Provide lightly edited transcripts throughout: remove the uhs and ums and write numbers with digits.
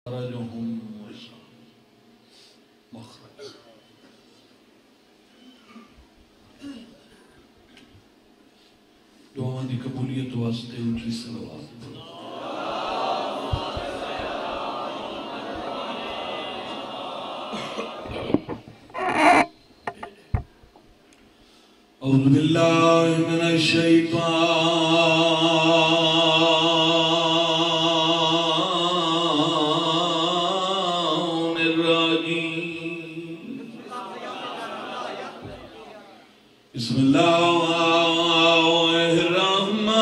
مخرجهم مخرج دعا دی قبولیت واسطے اونچی صلوات پڑھو۔ اعوذ باللہ من الشیطان الرجیم بسم اللہ الرحمن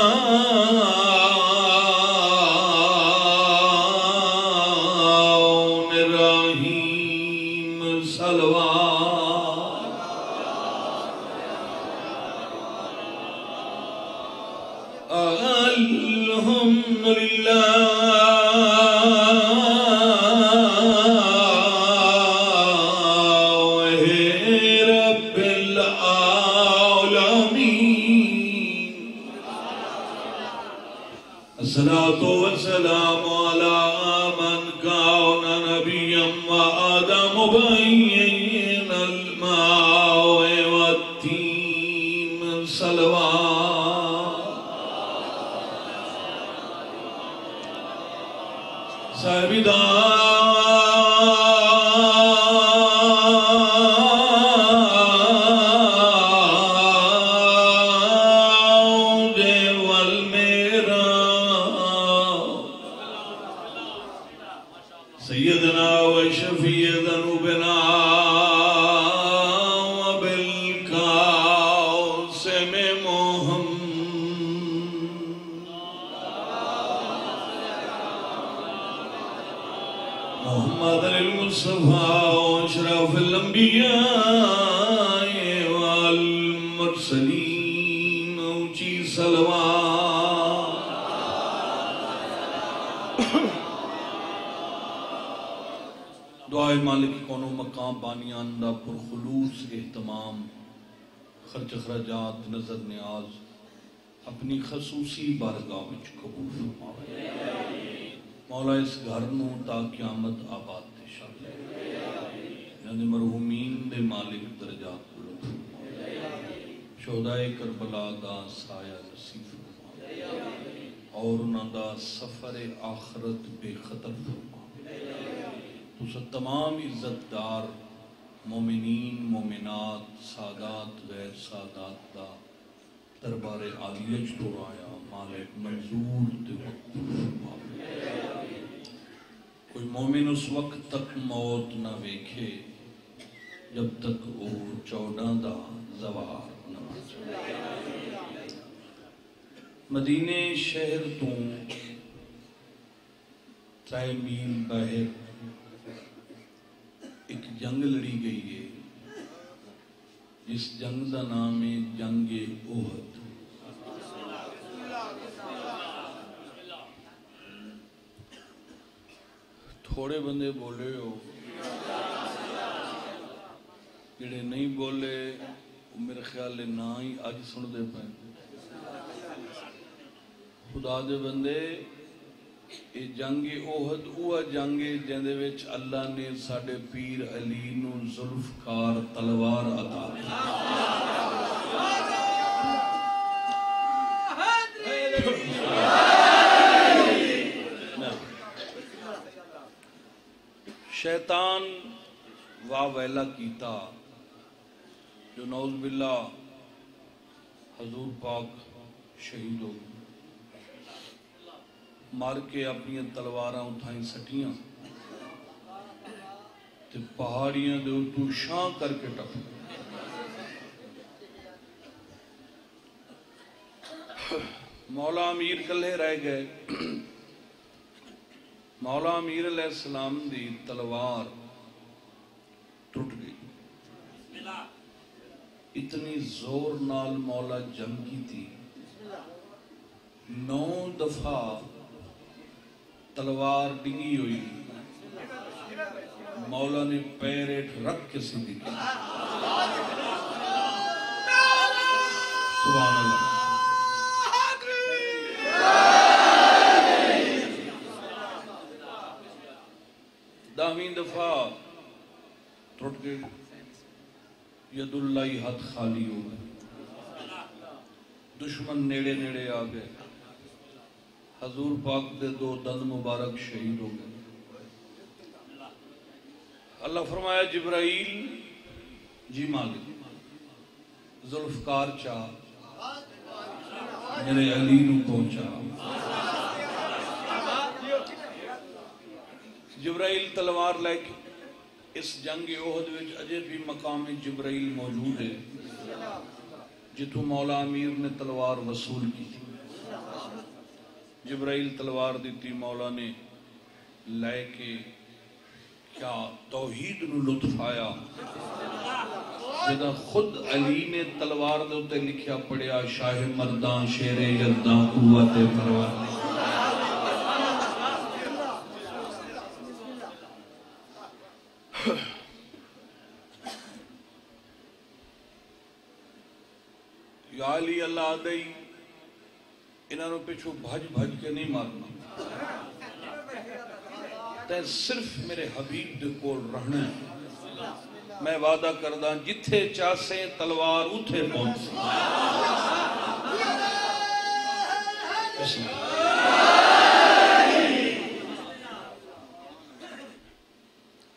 الرحیم صلوات الحمدللہ رب العالمین الصلاة والسلام على من كان نبيا وآدم بين الماء والتين صلوات سيدنا وشفيع ذنوبنا وبالقاسم محمد المصطفى واشرف الانبياء والمرسلين اونچی صلوات دعائے مالک کونو مقام بانیان دا پرخلوص اہتمام خرچ اخراجات نظر نیاز اپنی خصوصی بارگاہ وچ قبول فرماوے مولا اس گھر نو تا قیامت آباد دے شامل یعنی مرحومین دے مالک درجات بلند فرماوے شہدائے کربلا دا سایہ نصیب فرماوے اور انہاں دا سفر آخرت بے خطر فرماوے تو تمام عزت دار مومنین مومنات سادات غیر سادات دا دربار عالیہ تو آیا مالک منظور دے وقت فرماوے کوئی مومن اس وقت تک موت نہ ویکھے جب تک وہ 14 دا زوار نہ مدینے شہر تو 3 میل باہر ایک جنگ لڑی گئی ہے جس جنگ دا نام ہے جنگ احد تھوڑے بندے بولے ہو جڑے نہیں بولے میرے خیال ہے نہ ہی آج سن دے پائیں خدا دے بندے یہ جنگ احد اوہ جنگ جندے وچ اللہ نے ساڑے پیر علی نو ذوالفقار تلوار عطا کی شیطان واہ ویلا کیتا جو نعوذ باللہ حضور پاک شہید ہو مار کے اپنی تلواراں اٹھائیں سٹیاں تے پہاڑیاں دے اتو شاں کر کے ٹپ مولا امیر کلے رہ گئے مولا امیر علیہ السلام دی تلوار ٹوٹ گئی اتنی زور نال مولا جنگ کی تھی 9 دفعہ تلوار ڈگی ہوئی مولا نے پیریٹ رکھ کے سیدھی کی سبحان اللہ 10ਵੀਂ دفعہ ٹوٹ گئی ید اللہ ہاتھ خالی ہو گئے دشمن نیڑے نیڑے آ گئے حضور پاک دے 2 دند مبارک شہید ہو گئے اللہ فرمایا جبرائیل جی مالک ذوالفقار چاہ میرے علی نو پہنچا جبرائیل تلوار لے کے اس جنگ احد وچ اجے بھی مقام جبرائیل موجود ہے جتوں مولا امیر نے تلوار وصول کی تھی جبرائیل تلوار دیتی مولا نے لے کے کیا توحید نو لطف آیا جدا خود علی نے تلوار دے اتے لکھیا پڑھیا شاہ مردان شیر یزدان قوت پروار یا علی اللہ دئی انہوں نے پیچھو بھج بھج کے نہیں مارنا تے صرف میرے حبیب دے کول رہنا ہے میں وعدہ کردہ جتھے چاسیں تلوار اتھے پہنچ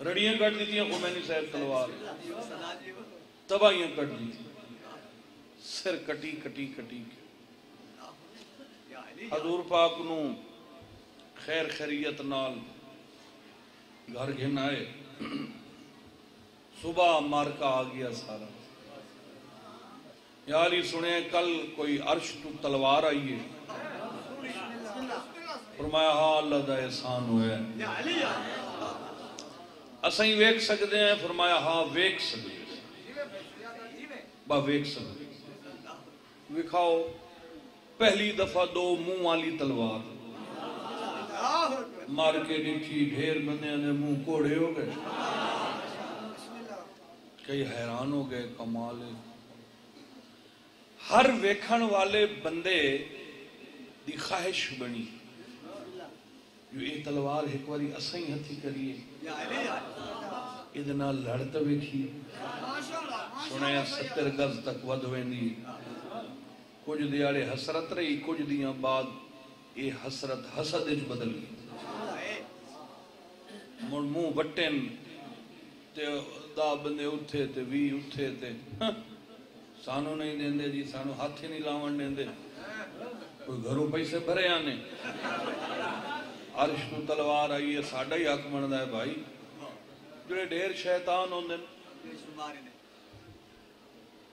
رڑیاں کٹ دی تھیں خمینی صاحب تلوار تباہیاں کٹ دی تھیں سر کٹی کٹی کٹی حضور پاک نو خیر خیریت نال گھر گھن آئے صبح مارکا آ گیا سارا یا علی سنے کل کوئی عرش تو تلوار آئی ہے فرمایا ہاں اللہ دا احسان ہوئے اسائیں ویک سکتے ہیں فرمایا ہاں ویک سکتے ہیں با ویک سکتے ہیں وکھاؤ پہلی دفعہ 2 منہ والی تلوار مار کے ڈٹھی ڈھیر بندے نے منہ کوڑے ہو گئے کئی حیران ہو گئے کمال ہر ویکھن والے بندے دی خواہش بنی جو یہ تلوار ایک باری اسائیں ہتھی کریے ادنا لڑتا ویکھی سنے 70 گز تک ود ویندی کچھ دیارے حسرت رہی کچھ دیاں بعد یہ حسرت حسد اچ بدل گئی مڑ منہ وٹن تے دا بندے اٹھے تے وی اٹھے تے سانو نہیں دیں دے جی سانو ہاتھ ہی نہیں لاون دیں دے کوئی گھروں پیسے بھرے آنے عرش تو تلوار آئی ہے ساڑھا ہی حق بندا ہے بھائی جڑے ڈھیر شیطان ہوندے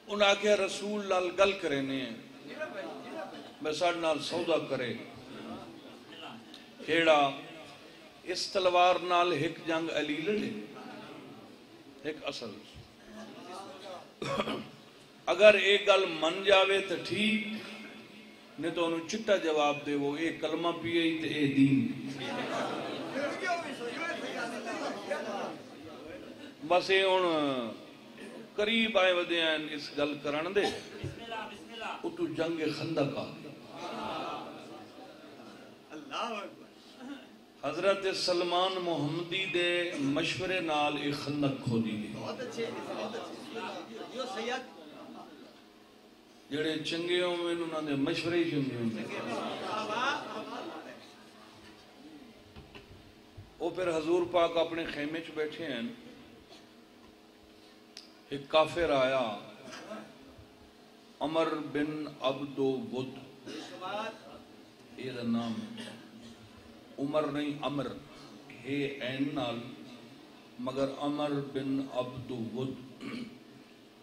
انہاں کے رسول لال گل کرنے ہیں میں ساڑھ نال سودا کرے کیڑا اس تلوار نال ایک جنگ علی لڑے ایک اصل اگر ایک گل من جاوے تو ٹھیک نہیں تو انہوں چٹا جواب دے وہ ایک کلمہ پیئے ہی تے اے دین بس اے ان قریب آئے ودے ہیں اس گل کرن دے اتو جنگ خندق آ حضرت سلمان محمدی دے مشورے نال ایک خندق کھودی گئی جڑے چنگے ہوں میں انہوں نے مشورے ہی چنگے ہوں وہ پھر حضور پاک اپنے خیمے چ بیٹھے ہیں ایک کافر آیا عمر بن عبد ود یہ نام عمر نہیں عمر ہے این نال مگر عمر بن عبد ود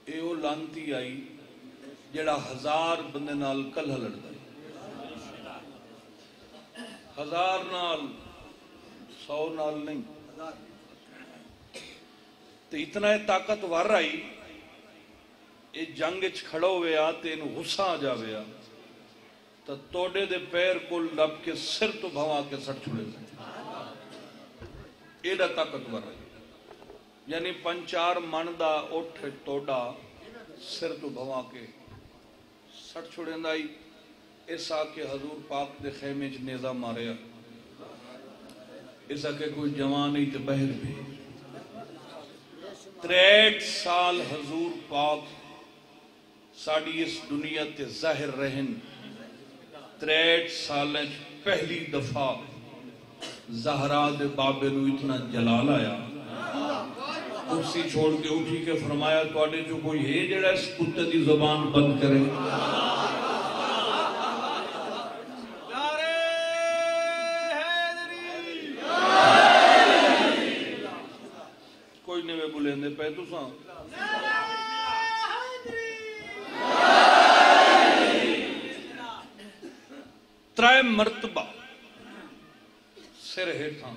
اے او لانتی آئی جڑا 1000 بندے نال کلہ لڑتا ہے 1000 نال 100 نال نہیں تو اتنا طاقتور آئی یہ جنگ کھڑا ہوئے تے انہوں غصہ آ جاوے تو توڑے دے پیر کو لب کے سر تو بھوا کے سٹ چھوڑے دے ایڈا طاقتور آئی یعنی 5-4 من دا اٹھ توڑا سر تو بھوا کے سٹ چھوڑے دائی ایسا کہ حضور پاک دے خیمے چ نیزہ ماریا اس کہ کوئی جوان نہیں تو بہر بھی 63 سال حضور پاک ساڑی اس دنیا تے ظاہر رہن 63 سالیں پہلی دفعہ زہرا دے بابے نو اتنا جلال آیا کرسی چھوڑ کے اٹھی کے فرمایا تواڈے جو کوئی ہے جڑا اس کتے دی زبان بند کرے کوئی نہیں بولے پہ تو ساں ترائے مرتبہ سر ہے تھا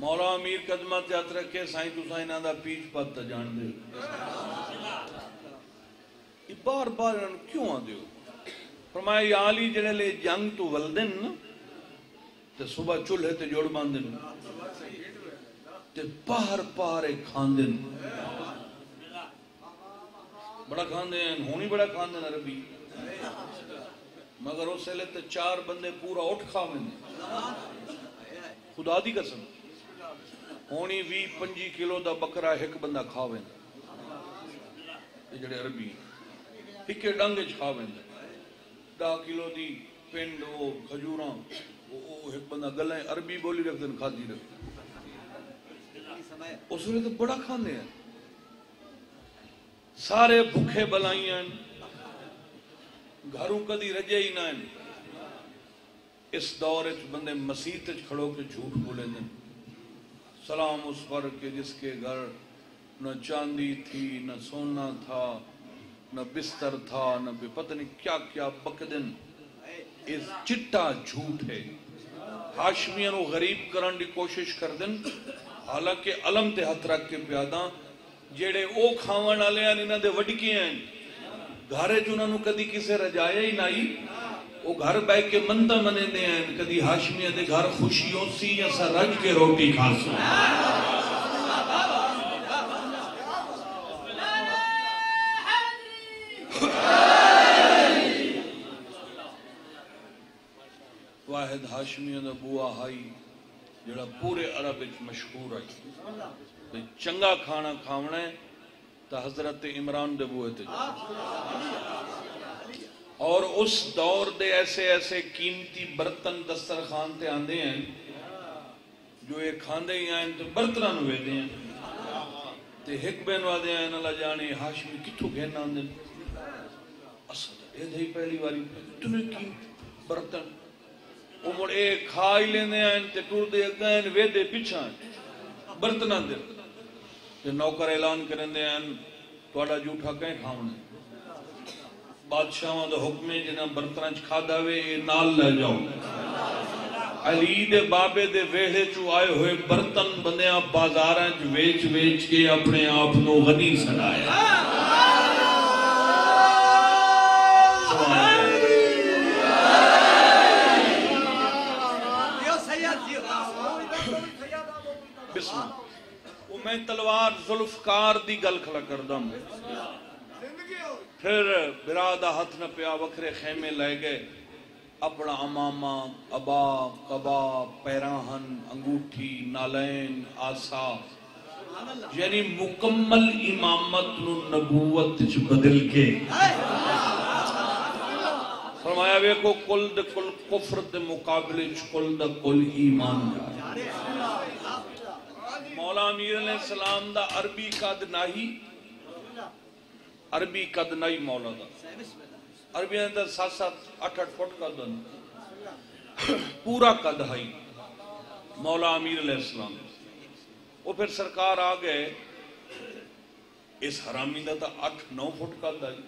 مولا امیر قدمت یاد رکھے سائیں تو سائیں نہ دا پیچھ پت جان دے یہ بار بار کیوں آ دیو فرمایا یا علی جڑے لے جنگ تو ولدن تے صبح چولہے تے جوڑ باندن تے پار پار ایک کھاندن بڑا کھاندن ہونی بڑا کھاندن عربی مگر اس لئے تے 4 بندے پورا اٹھ کھاویں خدا دی قسم ہونی 20-25 کلو دا بکرا ایک بندہ کھاویں یہ جڑے عربی ہکے ڈنگ کھاویں 10 کلو دی پنڈ وہ کھجوراں وہ ایک بندہ گلیں عربی بولی رکھ دن کھا دی رکھ اس نے تو بڑا کھانے ہیں سارے بھوکے بلائی ہیں گھروں کدی رجے ہی نہ ہیں اس دور بندے مسیح کھڑو کے جھوٹ بولے دیں سلام اس پر کہ جس کے گھر نہ چاندی تھی نہ سونا تھا نہ بستر تھا نہ پتہ نہیں کیا کیا بکدن اس چٹا جھوٹ ہے ہاشمیاں نو غریب کرن دی کوشش کردن حالانکہ علم تے ہاتھ رکھ کے پیاداں جیڑے او کھاون والے ہیں انہاں دے وڈکے ہیں گھرے جو انہوں کدی کسے رجایا ہی نہیں وہ گھر بے کے مندہ منے دے ہیں کدی ہاشمیہ دے گھر خوشیوں سی یا سا رج کے روٹی کھا سو واحد ہاشمیہ دا بوا ہائی جڑا پورے عرب مشہور آئی چنگا کھانا کھاونا ہے تا حضرت عمران دے بوئے تھے اور اس دور دے ایسے ایسے قیمتی برتن دسترخوان تے آندے ہیں جو ایک کھاندے ہی آئیں تو برتنان ہوئے دے ہیں تے ہک بین وادے آئیں اللہ جانے ہاشمی کتھو گھینا آندے اصد اے دھائی پہلی واری اتنے قیمتی برتن عمر ایک کھائی لینے آئیں تے ٹور دے اگائیں ویدے پیچھا آئیں برتنان دے تے نوکر اعلان کریں دے ہیں توڑا جھوٹا کہیں کھاؤنے بادشاہوں دا حکمے جنہاں برتنان کھا داوے اے نال لے جاؤ علی دے بابے دے ویڑے چو آئے ہوئے برتن بندیاں بازاراں جو ویچ ویچ کے اپنے آپ نو غنی سنایا بسم اللہ وہ میں تلوار ذوالفقار دی گل کھلا کردم پھر برادہ ہاتھ نہ پیا وکھرے خیمے لے گئے اپنا امامہ ابا قبا پیراہن انگوٹھی نالین آسا یعنی مکمل امامت نبوت بدل کے فرمایا وے کو کل دے کل کفر دے مقابلے کل دے کل ایمان جائے مولا امیر علیہ السلام دا عربی قد نہیں عربی قد نہیں مولا دا عربی اندر 7-8 فٹ کا دن پورا قد ہے مولا امیر علیہ السلام وہ پھر سرکار آ گئے اس حرامی دا 8-9 فٹ کا دن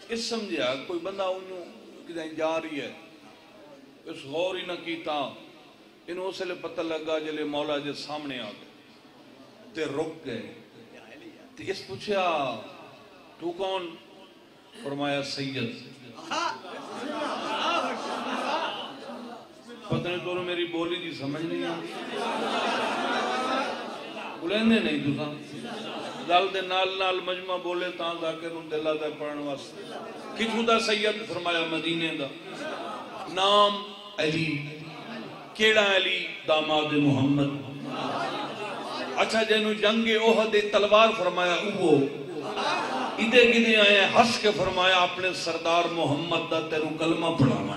اس سمجھا کوئی بندہ انہوں کدھیں جا رہی ہے اس غور ہی نہ کیتا انہوں اسے لے پتہ لگا جلے مولا جے سامنے آ گئے تے رک گئے تے اس پوچھا تو کون فرمایا سید پتہ نہیں تو میری بولی جی سمجھ نہیں آتی بلیندے نہیں تو سا گل دے نال نال مجمع بولے تاں دا کہ نو دلہ دے پڑھن واسطے کتھوں دا سید فرمایا مدینے دا نام علی، کیڑا علی؟ داماد محمد۔ اچھا جنہوں جنگ احد تلوار فرمایا وہ ادھے گدے آئے ہس کے فرمایا اپنے سردار محمد دا تیرو کلمہ پڑھاونا۔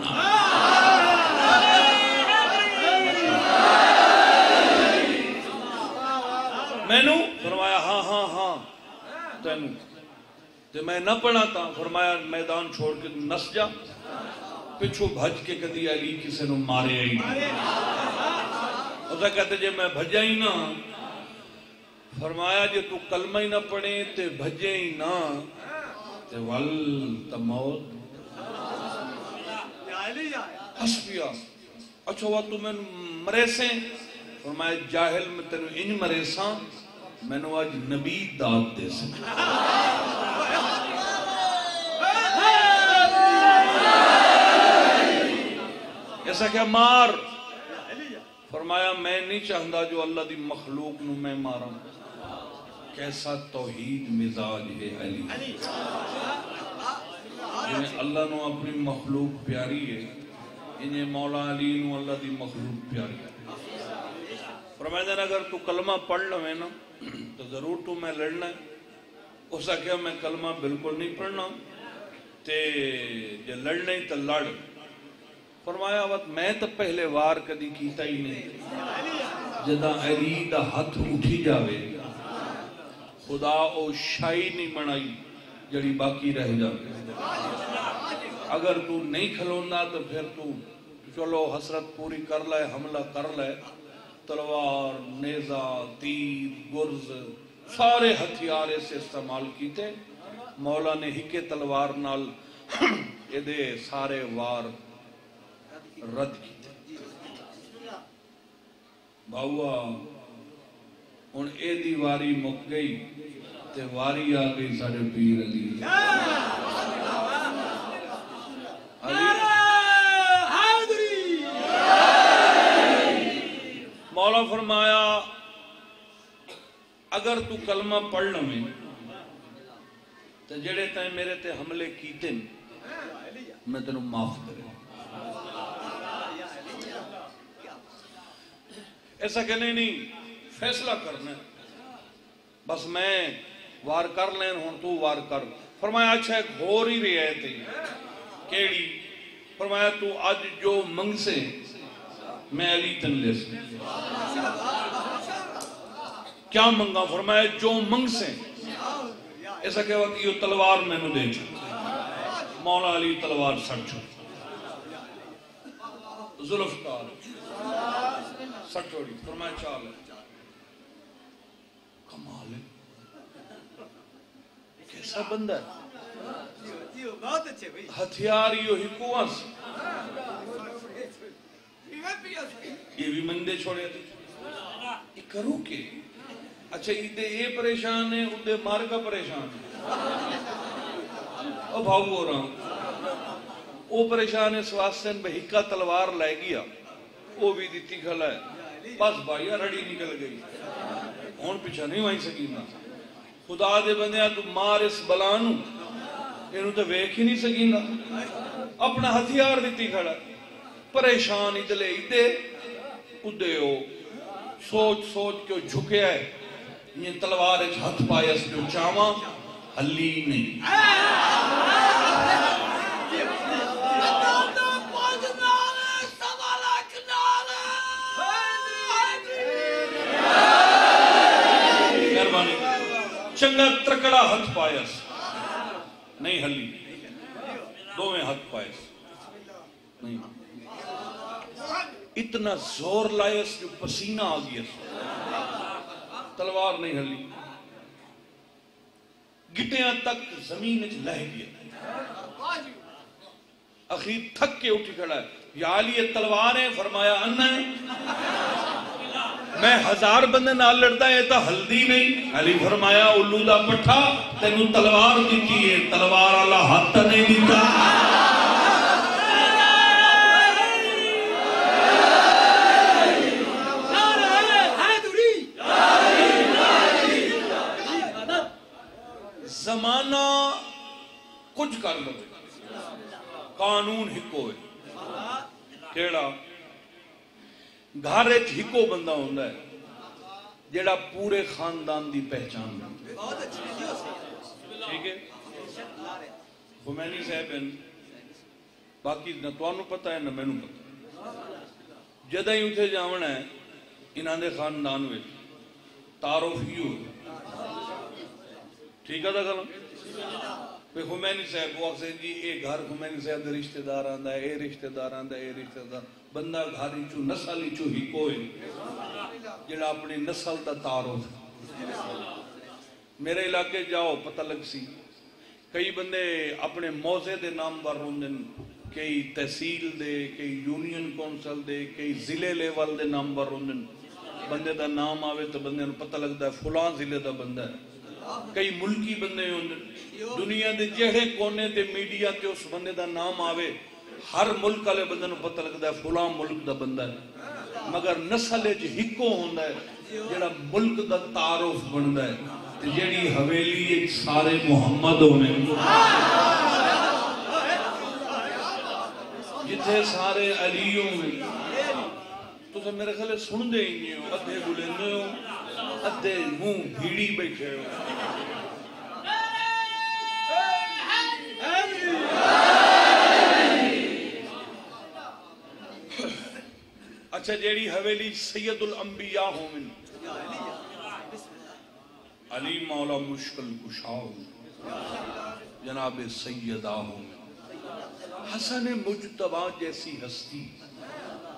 میں نو فرمایا ہاں ہاں ہاں تینو تے میں نہ پڑھا تھا۔ فرمایا میدان چھوڑ کے نس جا، پچھو بھج کے کدی علی کسی نو مارے ہی اسے کہتے جے میں بھجا ہی نہ، فرمایا جے تو کلمہ ہی نہ پڑھے تے بھجے ہی نہ تے ول تموت حسبیا۔ اچھا ہوا تو میں مرے سے؟ فرمایا جاہل میں تینو انج مرے ساں میں نو آج نبی داد دے سکتا۔ ایسا کیا مار؟ فرمایا میں نہیں چاہتا جو اللہ دی مخلوق نو میں مارا۔ کیسا توحید مزاج ہے علی، جنہیں اللہ نو اپنی مخلوق پیاری ہے، انہیں مولا علی نو اللہ دی مخلوق پیاری ہے۔ فرمایا اگر تو کلمہ پڑھ لوے نا تو ضرور تو میں لڑنا ہے۔ اسا کیا میں کلمہ بالکل نہیں پڑھنا تے جے لڑنا ہی تو لڑ۔ فرمایا وقت میں تو پہلے وار کدی کیتا ہی نہیں، جدا علی دا ہاتھ اٹھی جاوے خدا او شائی نہیں بنائی جڑی باقی رہ جاوے۔ اگر تو نہیں کھلونا تو پھر تو چلو حسرت پوری کر لائے، حملہ کر لائے، تلوار، نیزہ، تیر، گرز سارے ہتھیار سے استعمال کیتے۔ مولا نے ہکے تلوار نال ادھے سارے وار رد کیتے۔ باؤا ان اے دی واری مک گئی تے واری آ گئی سارے پیر علی۔ مولا فرمایا اگر تو کلمہ پڑھ لویں تو جڑے تائیں میرے تے حملے کیتے میں تینوں معاف کرے۔ ایسا کہ نہیں فیصلہ کرنا بس میں وار کر لیں ہوں تو وار کر۔ فرمایا اچھا ایک ہو رہی رعایت ہے کیڑی؟ فرمایا تو آج جو منگ سے میں علی تن لے سے کیا منگا؟ فرمایا جو منگ سے۔ ایسا کہ وقت یہ تلوار میں نو دے چھو۔ مولا علی تلوار سڑ چھو، ذوالفقار سڑ چھوڑی۔ فرمایا چال ہے، کمال ہے، کیسا بندہ ہے، ہتھیار یہ ہی کوانس یہ بھی مندے چھوڑے تھے، یہ کرو کے؟ اچھا ادھے یہ پریشان ہے، ادھے مار کا پریشان ہے، اب بھاؤ ہو رہا ہوں وہ پریشان ہے سواسن بہکا تلوار لائے گیا وہ بھی دیتی کھلا ہے، بس بھائیہ رڑی نکل گئی، ہون پیچھا نہیں وہیں سکینا۔ خدا دے بندیاں تو مار اس بلانو انہوں تو ویکھ ہی نہیں سکینا، اپنا ہتھیار دیتی کھڑا پریشان ادلے ادھے ادھے ہو، سوچ سوچ کے جھکے آئے، یہ تلوار ایک ہتھ پائیس جو چاواں ہلی نہیں۔ چنگا ترکڑا ہتھ پائیس نہیں ہلی، دو میں ہتھ پائیس نہیں، اتنا زور لائیس جو پسینہ آ گیا، تلوار نہیں ہلی، گٹیاں تک زمین لہ گیا، اخیر تھک کے اٹھ کھڑا ہے، یا علی تلوار ہے؟ فرمایا انہ ہے، میں 1000 بندے نال لڑتا ہے تا ہلدی نہیں۔ علی فرمایا الو دا پٹھا تینوں تلوار دیتی ہے، تلوار اللہ ہاتھ نہیں دیتا۔ زمانہ کچھ کر لو، قانون ہکو ہے، گھر ایک ہکو بندہ ہوندہ ہے جڑا پورے خاندان دی پہچان ہے. ٹھیک ہے. خمینی صاحب ہیں باقی نہ توانو پتہ ہے نہ میں نو پتہ. جدہ ہی اتھے جاونا ہے انہاں دے خاندان میں تعارف ہی ہو. ٹھیک ہے دا کلام. خمینی صاحب وہ اکسے جی اے گھر خمینی صاحب دے رشتہ دار آندہ ہے, اے رشتہ دار آندہ ہے, اے رشتہ دار. بندہ گھاری چو نسلی چو ہی کوئی جڑا اپنی نسل دا تعارف. میرے علاقے جاؤ پتہ لگ سی کئی بندے اپنے موضع دے نام بار روندن, کئی تحصیل دے, کئی یونین کونسل دے, کئی ضلع لیول دے نام بار روندن. بندے دا نام آوے تو بندے نو پتہ لگتا ہے فلاں ضلع دا بندہ ہے. کئی ملکی بندے ہوندن دنیا دے جہے کونے تے میڈیا تے اس بندے دا نام آوے ہر ملک والے بندے نو پتہ لگتا ہے فلاں ملک دا بندہ ہے. مگر نسل وچ ہکو ہوندا ہے جڑا ملک دا تعارف بندا ہے تے جڑی حویلی ایک سارے محمد ہونے جتھے سارے علی ہونے. تو سے میرے خیال سن دے ہی نہیں ہو, ادھے بلندے ہو, ادھے منہ بھیڑی بیٹھے ہو. اچھا جیڑی حویلی سید الانبیاء ہومن علی مولا مشکل کشاؤ جناب سیدہ ہومن حسن مجتبہ جیسی ہستی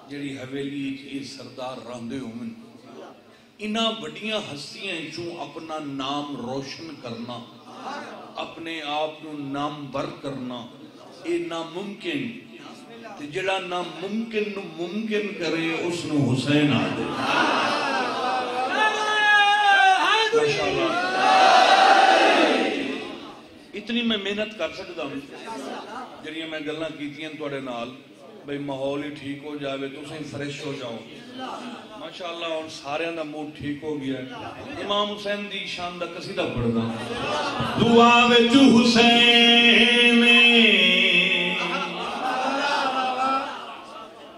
جیڑی حویلی کے سردار راندے ہومن. انہاں بڑیاں ہستیاں چوں اپنا نام روشن کرنا, اپنے آپ نو نامور کرنا اے ناممکن. جڑا ناممکن نو ممکن کرے اس نو حسین آ دے. ماشاءاللہ اتنی میں محنت کر سکتا ہوں جڑیاں میں گلاں کیتیاں توڑے نال بھئی ماحول ہی ٹھیک ہو جاوے تو اسے فریش ہو جاؤ. ماشاءاللہ اور سارے اندہ موڈ ٹھیک ہو گیا ہے. امام حسین دی شان دا قصیدہ پڑھدا دعا وچ حسین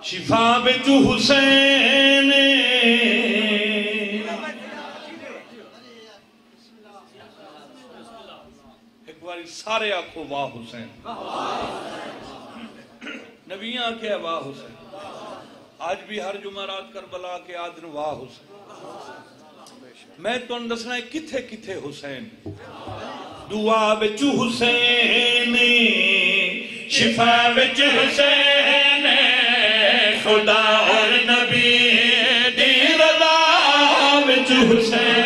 شفا وچ حسین ایک باری سارے آنکھو واہ حسین. نبیاں آنکھے واہ حسین. آج بھی ہر جمعرات کربلا کے آدن واہ حسین. میں تو اندسنا ہے کتھے کتھے حسین. دعا وچ حسین شفا وچ حسین خدا اور نبی دی رضا وچ حسین.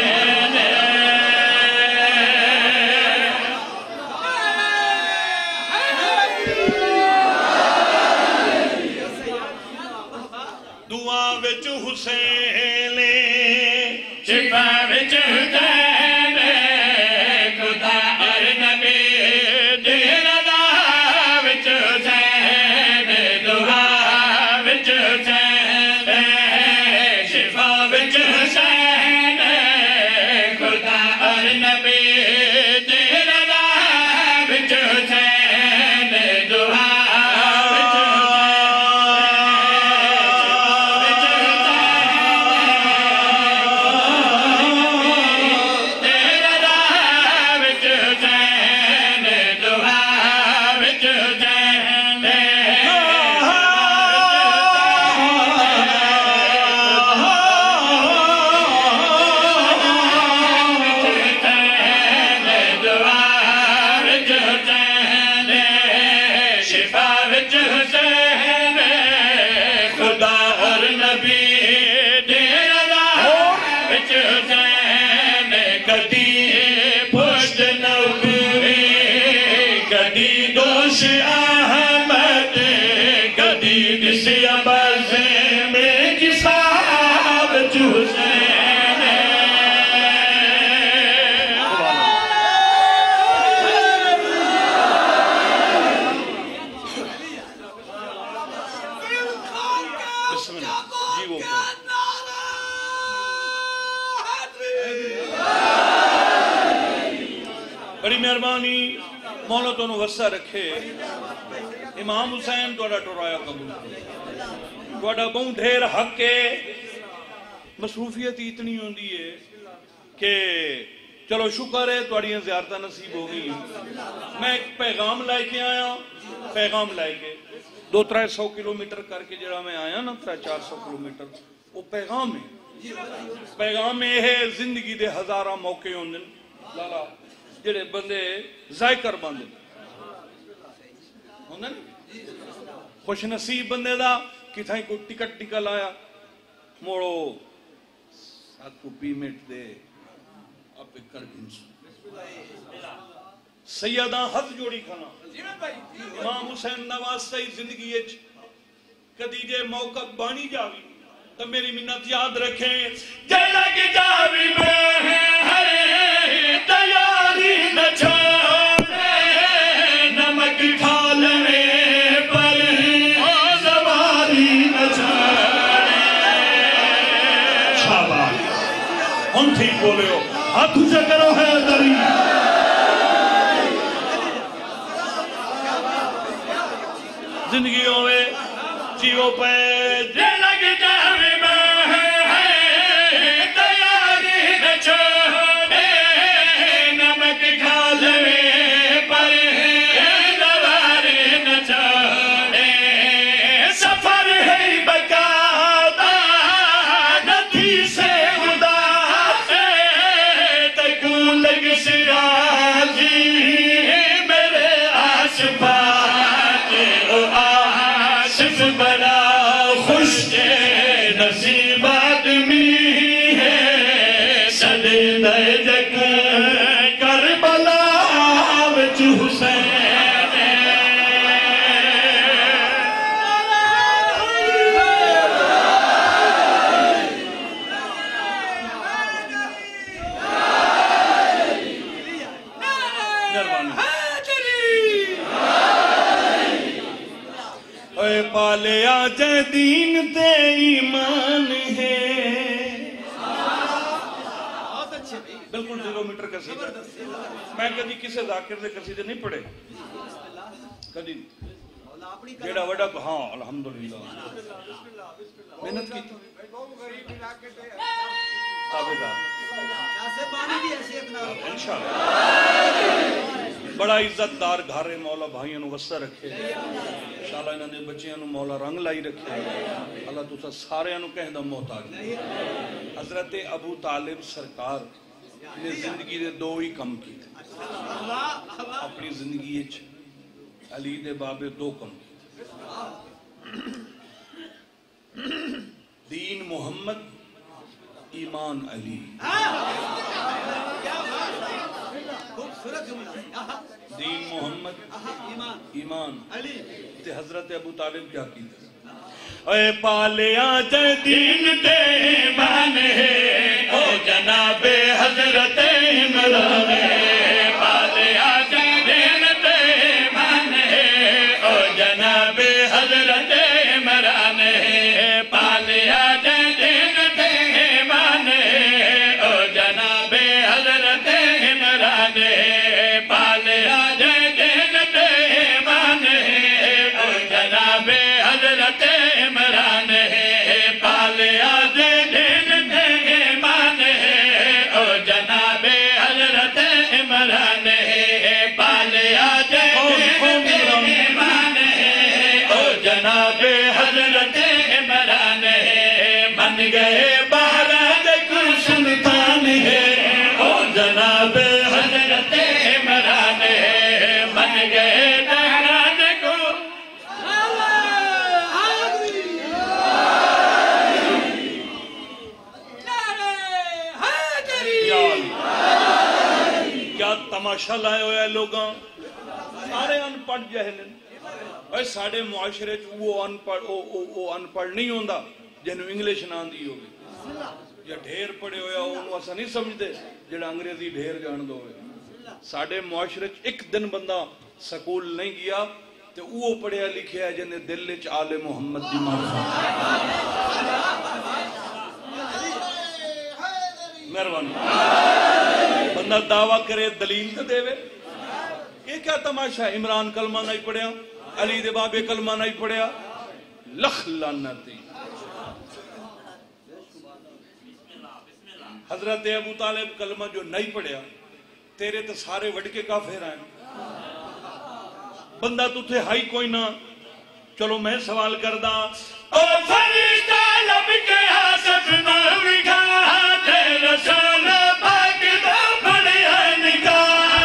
دعا وچ حسین شفا وچ حسین خدا اور نبی دی رضا وچ حسین. دعا وچ حسین شفا وچ حسین خدا اور نبی دی رضا وچ حسین. دعا احمد کدی دسیا بازے میں کساب حسین. بسم اللہ جی وہ بڑی مہربانی مولا تو نو ورثہ رکھے. امام حسین تو ٹورایا قبول. تھوڑا بہت ڈھیر حق ہے مصروفیت اتنی ہوندی ہے کہ چلو شکر ہے تھوڑی زیارتاں نصیب ہو گئی میں ایک پیغام لائے کے آیا پیغام لائے کے 200-300 کلومیٹر کر کے جڑا میں آیا نا 300-400 کلومیٹر وہ پیغام ہے پیغام میں ہے زندگی دے ہزارہ موقع ہوندن لالا جڑے بندے ضائع کر باندے ہوندن خوش نصیب بندے دا کتھائیں کوئی ٹکٹ نکل آیا موڑو ساتھ کو پیمنٹ دے آپ کر گنسو سیدہ ہاتھ جوڑی کھانا امام حسین نواسطہ زندگی اچ کدی جے موقع بانی جاوی تو میری منت یاد رکھیں جیلہ کی جاوی میں ہے تیاری نہ چھوڑے نمک کھالنے پر زواری نہ چھوڑے شاباش ہم ٹھیک بولے ہو ہاتھ اسے کرو ہے دری زندگی ہوئے جیو پہ جے لگ جاوی میں ہے تیاری نہ چھوڑے نمک کھالنے پر زواری نہ چھوڑے سفر ہے بقا دا ندی سے خدا تکوں لگ سراجی میرے آس پاس آصف بڑا خوش نصیب آدمی ہے سجدہ جگ کربلا وچ حسین پالیا جے دین تے ایمان ہے بالکل 0 میٹر قصیدہ میں کدی کسے ذاکر دے قصیدے نہیں پڑھے کدی جیڑا وڈا ہاں الحمدللہ محنت کی بڑا عزت دار گھارے مولا بھائیوں نو وسط رکھے انشاءاللہ انہوں نے بچیاں نو مولا رنگ لائی رکھے اللہ تو سارے انہوں کہہ دا محتاج حضرت ابو طالب سرکار نے زندگی دے 2 ہی کم کی اپنی زندگی علی دے بابے 2 کم کی دین محمد ایمان علی دین محمد ایمان تے حضرت ابو طالب کیا کی اے پالیا جے دین تے ایمان ہے او جناب حضرت عمران ہے پالیا جے دین تے ایمان ہے او جناب حضرت عمران ہے پالیا جے دین تے ایمان ہے او جناب حضرت عمران ہے پالیا جے دین تے ایمان ہے او جناب حضرت عمران ہے پالیا جے دین تے ایمان ہے او جناب حضرت عمران ہے پالیا جے دین تے ایمان ہے او جناب حضرت عمران ہے بن گئے بہراد کو سلطان ہے او جناب حضرت عمران ہے بن گئے بہراد کو کیا تماشا لائے ہویا لوگاں سارے ان پڑھ جہلن اے ساڑے معاشرے وہ ان پڑھ نہیں ہوندہ جنہوں انگلیش نہ دی ہوگی یا ڈھیر پڑھے ہویا انہوں ایسا نہیں سمجھتے جڑا انگریزی ڈھیر جان دو ہوئے ساڑے معاشرے ایک دن بندہ سکول نہیں گیا تو وہ پڑھیا لکھیا ہے جنہیں دل چ آل محمد دی معرفت مہربانی بندہ دعویٰ کرے دلیل تو دے وے یہ کیا تماشا ہے عمران کلمہ نہیں پڑھیا علی دے بابے کلمہ نہیں پڑھیا لکھ لعنتی۔ حضرت ابو طالب کلمہ جو نہیں پڑھیا تیرے تو سارے وڈ کے کافر ہیں، بندہ تو تھے ہائی کوئی نہ۔ چلو میں سوال کردہ او فرشتہ لب کے حسب نہ وکھا تے رسول پاک دا پڑھیا نکاح۔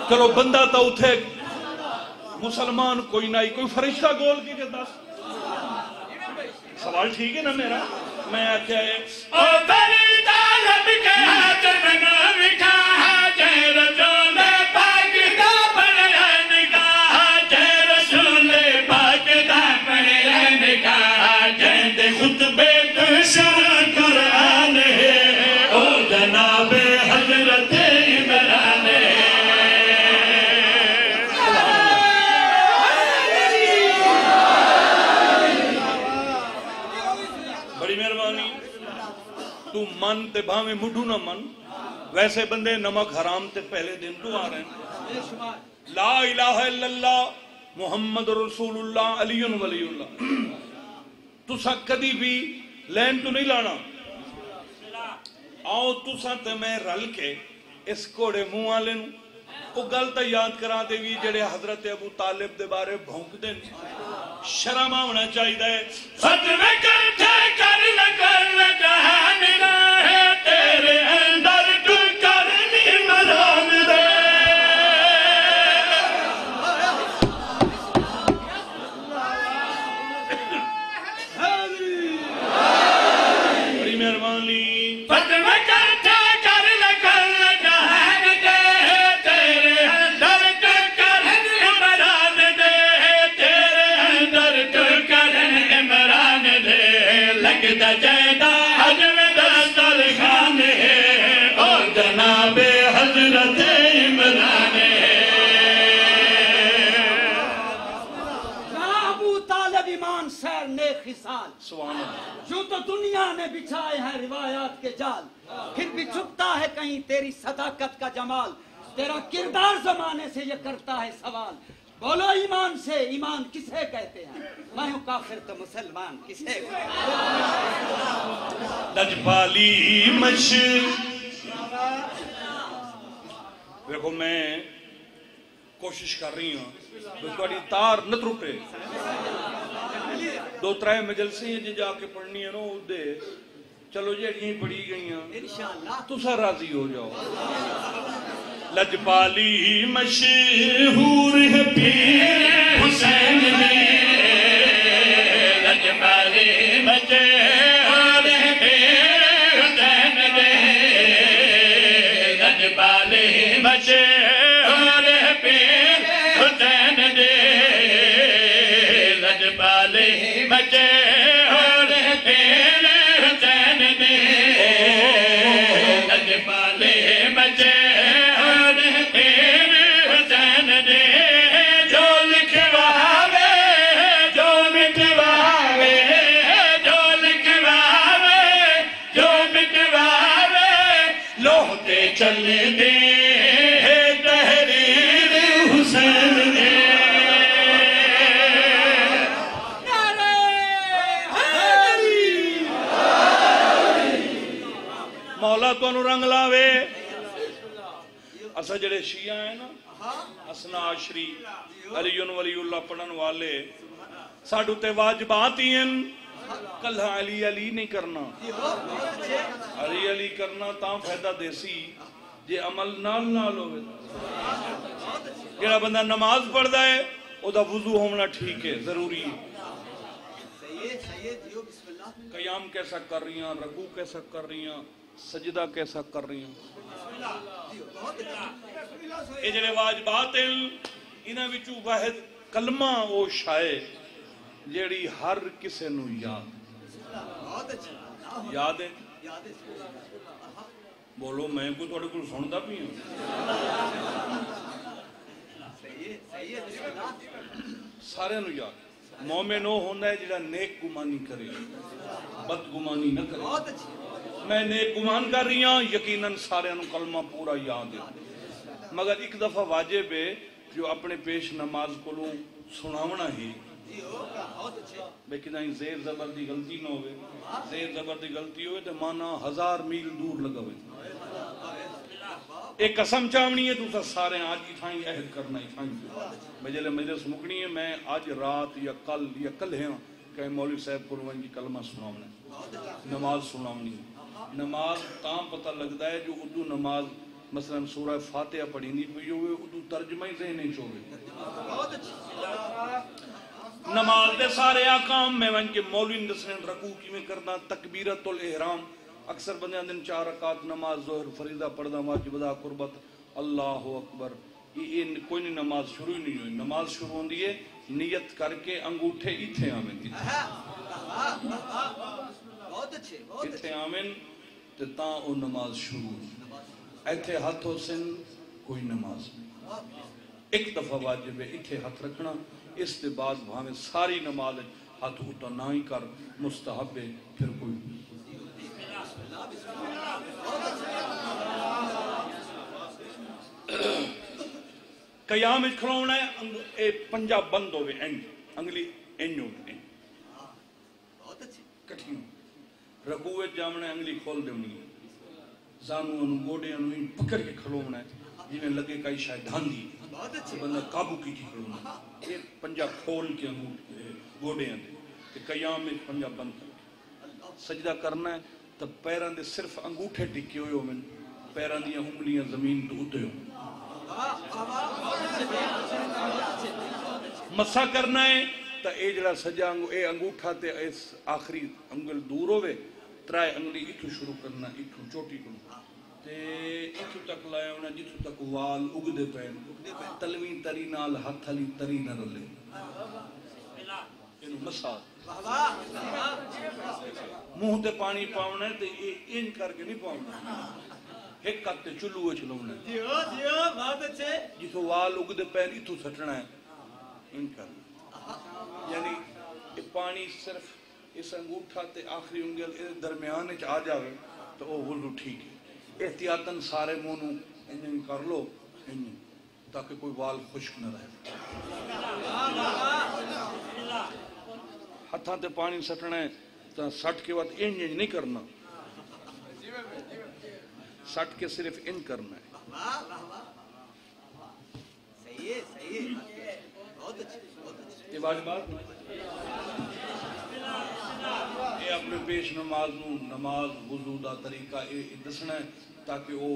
چلو بندہ تو اتھے مسلمان کوئی نہ، کوئی فرشتہ گول کی دس سوال ٹھیک ہے نا میرا؟ میں آکھیا ہے او فرشتہ لب کے حسب نہ وکھا تے رسول پاک دا پڑھیا نکاح، تے رسول پاک دا پڑھیا نکاح، جیندے خطبے تو شرح قرآن ہے او جناب حضرت عمران ہے۔ بڑی مہربانی، تو من تے بھاویں مڈھو نہ من، ویسے بندے نمک حرام تے پہلے دن تو آ رہے ہیں۔ لا الہ الا اللہ محمد رسول اللہ علی ولی اللہ، تسا کدی بھی لین تو نہیں لانا۔ آؤ تسا تے میں رل کے اس کوڑے منہ والے نوں وہ گل تے یاد کرا دے گی جڑے حضرت ابو طالب دے بارے بھونک دیں۔ شرم ہونا چاہیے فتوے کرتے کر لگن جہان راہ تیرے اندر تو کرنی مرام دے۔ بڑی مہربانی، فتوے کرتے کر لگن جہان دے تیرے اندر تو کرنی مرام دے، تیرے اندر تو کرنی عمران دے، لگتا جائدہ حجم دستر خان ہے اور جناب حضرت عمران ہے۔ ابو طالب ایمان سیر نیک خصال، سبحان اللہ۔ یوں تو دنیا نے بچھائے ہیں روایات کے جال، پھر بھی چھپتا ہے کہیں تیری صداقت کا جمال، تیرا کردار زمانے سے یہ کرتا ہے سوال۔ بولو ایمان سے ایمان کسے کہتے ہیں؟ میں ہوں کافر تو مسلمان کسے کہتے ہیں؟ لجپالی مش دیکھو میں کوشش کر رہی ہوں بڑی تار نہ ٹوٹے، دو ترے مجلسیں جی جا کے پڑھنی ہے نا دے چلو جیڑیاں پڑھی گئی ہیں انشاءاللہ تو سا راضی ہو جاؤ۔ لجپالی مشہور ہے پیر حسین میں، لجپالی مشہور ہے پیر حسین میں، لجپالی مشہور ہے پیر حسین میں، لجپالی مشہور ہے پیر حسین میں، لجپالی مشہور چل دے تحریر حسین دے۔ مولا تو انہوں رنگ لاوے۔ اسا جڑے شیعہ ہیں نا اسنا عشری علی ولی اللہ پڑھن والے ساڑھو تے واجبات ہی ہیں، کلہ علی علی نہیں کرنا، علی علی کرنا تاں فائدہ دیسی جے عمل نال نال ہوئے۔ جڑا بندہ نماز پڑھ دائے او دا وضو ہونا ٹھیک ہے ضروری ہے، قیام کیسا کر رہی ہیں، رکوع کیسا کر رہی ہیں، سجدہ کیسا کر رہی ہیں، یہ جڑے واجبات ہیں انہاں وچوں واحد کلمہ او شائع جیڑی ہر کسے نو یاد ہے۔ بولو میں کوئی تھوڑے کو سندا بھی ہوں۔ سارے نو یاد مومن وہ ہوتا ہے جڑا نیک گمانی کرے بد گمانی نہ کرے۔ میں نیک گمان کر رہی ہوں، یقیناً سارے نو کلمہ پورا یاد ہے، مگر ایک دفعہ واجب ہے جو اپنے پیش نماز کو سناونا ہی لیکن زیر زبر دی غلطی نہ ہوئے زیر زبر دی غلطی ہوئے تو مانا 1000 میل دور لگا ہوئے ایک قسم چاونی ہے تو سارے آج ہی تھائیں عہد کرنا ہی تھائیں مجھے مجلس مکنی ہے میں آج رات یا کل ہیں کہ مولوی صاحب قربان کی کلمہ سناونا نماز سناونی نماز تاں پتہ لگتا ہے جو اردو نماز مثلا سورہ فاتحہ پڑھی نہیں پئی ہوئے اردو ترجمہ ہی ذہن نہیں چھوڑے نماز دے سارے آکام میں ون کے مولوی دسن رکوع کی میں کرنا تکبیرت الاحرام اکثر بندیاں دن 4 رکعت نماز ظہر فریضہ پڑھنا واجب ادا قربت اللہ اکبر یہ کوئی نہیں نماز شروع نہیں ہوئی نماز شروع ہوندی ہے نیت کر کے انگوٹھے ایتھے آمن ایتھے آمن تے تاں او نماز شروع ایتھے ہاتھ ہو سن کوئی نماز ایک دفعہ واجب ہے ایتھے ہاتھ رکھنا اس کے بعد بھاویں ساری نماز ہاتھ ہوتا نہ ہی کر مستحب ہے پھر کوئی قیام کھلونا ہے پنجا بند ہوئے انگلی انجو میں کٹھیوں رکوع جامنا ہے انگلی کھول دے انہیں زانو انہوں گوڑے انہوں پکڑ کے کھلونا ہے جنہیں لگے کئی شاید دھاندی بندہ قابو کی کھلونا یہ پنجا کھول کے گوڑے انہیں قیام میں پنجا بند کر سجدہ کرنا ہے تب پیران دے صرف انگوٹھے ٹکے ہوئے ہو من پیران دیا انگلیاں زمین تو اٹھے ہو مسا کرنا ہے تا اے جڑا سجا اے انگوٹھا تے اس آخری انگل دور ہوئے ترائے انگلی اتھو شروع کرنا اتھو چوٹی کرنا تے اتھو تک لائے ہونا جتھو تک وال اگدے پہن تلوین تری نال ہاتھ علی تری نہ رلے انہوں مسا منہ تے پانی پاؤنا ہے تے ان کر کے نہیں پاؤنا ایک کتے چلوے چلونا ہے جتھو وال اگدے پہن اتھو سٹنا ہے ان کرنا یعنی پانی صرف اس انگوٹھا تے آخری انگل درمیان آ جاوے تو وہ وضو ٹھیک ہے احتیاطاً سارے مونو انجن کر لو انجن تاکہ کوئی وال خشک نہ رہے ہتھاں تے پانی سٹنا ہے تو سٹ کے بعد انجن نہیں کرنا سٹ کے صرف ان کرنا ہے یہ واجبات یہ اپنے پیش نماز وضو دا طریقہ دسنا ہے تاکہ وہ